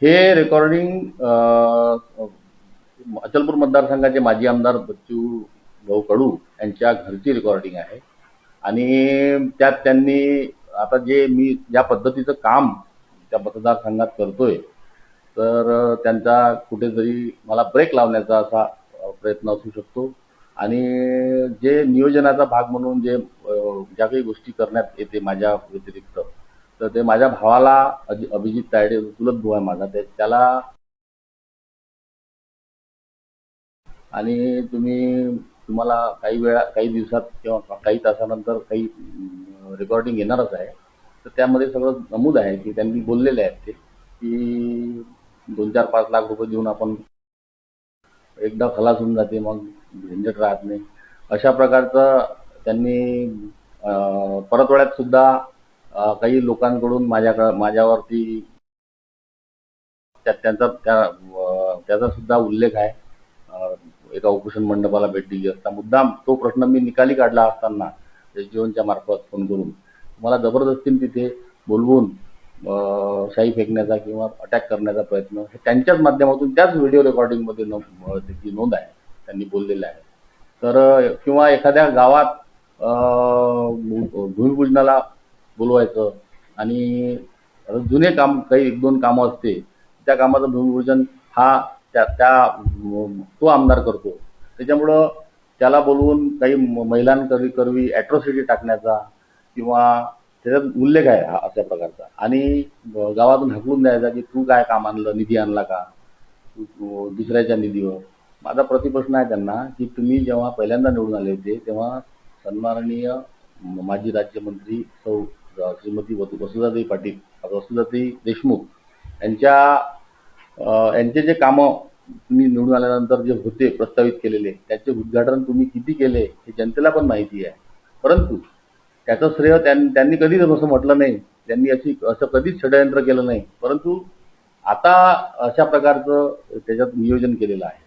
हे रेकॉर्डिंग अचलपूर मतदारसंघाचे माजी आमदार बच्चू भाऊ कडू यांच्या घरची रेकॉर्डिंग आहे आणि त्यात त्यांनी आता जे मी ज्या पद्धतीचं काम त्या मतदारसंघात करतोय तर त्यांचा कुठेतरी मला ब्रेक लावण्याचा असा प्रयत्न असू शकतो आणि जे नियोजनाचा भाग म्हणून जे ज्या काही गोष्टी करण्यात येते माझ्या व्यतिरिक्त तर ते माझ्या भावाला अभिजित तायडे चुलत भाऊ आहे माझा त्याला आणि तुम्हाला काही दिवसात किंवा काही तासानंतर काही रेकॉर्डिंग येणारच आहे तर त्यामध्ये सगळं नमूद आहे की त्यांनी बोललेले आहेत ते की 2-4-5 लाख रुपये देऊन आपण एकदा खलास होऊन जाते मग झंझट राहत नाही अशा प्रकारचं त्यांनी परतवाड्यात सुद्धा काही लोकांकडून माझ्यावरती त्याचा सुद्धा उल्लेख आहे एका उपोषण मंडपाला भेट दिली असता मुद्दाम तो प्रश्न मी निकाली काढला असताना जीवनच्या मार्फत फोन करून मला जबरदस्तीने तिथे बोलवून शाई फेकण्याचा किंवा अटॅक करण्याचा प्रयत्न हे त्यांच्याच माध्यमातून त्याच व्हिडिओ रेकॉर्डिंगमध्ये त्याची नोंद आहे त्यांनी बोललेलं आहे तर किंवा एखाद्या गावात भूमिपूजनाला बोलवायचं आणि जुने काम काही 1-2 कामं असते त्या कामाचं भूमिपूजन हा तो आमदार करतो त्याच्यामुळं त्याला बोलवून काही महिलांकरवी ॲट्रॉसिटी टाकण्याचा किंवा त्याच्यात उल्लेख आहे हा अशा प्रकारचा आणि गावातून हाकलून द्यायचा की तू काय काम आणलं निधी आणला का दुसऱ्याच्या निधीवर माझा प्रतिप्रश्न आहे त्यांना की तुम्ही जेव्हा पहिल्यांदा निवडून आले होते तेव्हा सन्माननीय माजी राज्यमंत्री सौ श्रीमती वसुधाताई देशमुख यांचे जे कामं तुम्ही निवडून आल्यानंतर जे होते प्रस्तावित केलेले त्याचे उद्घाटन तुम्ही किती केले हे जनतेला पण माहिती आहे परंतु त्याचं श्रेय त्यांनी कधीच असं म्हटलं नाही त्यांनी असं कधीच षडयंत्र केलं नाही परंतु आता अशा प्रकारचं त्याच्यात नियोजन केलेलं आहे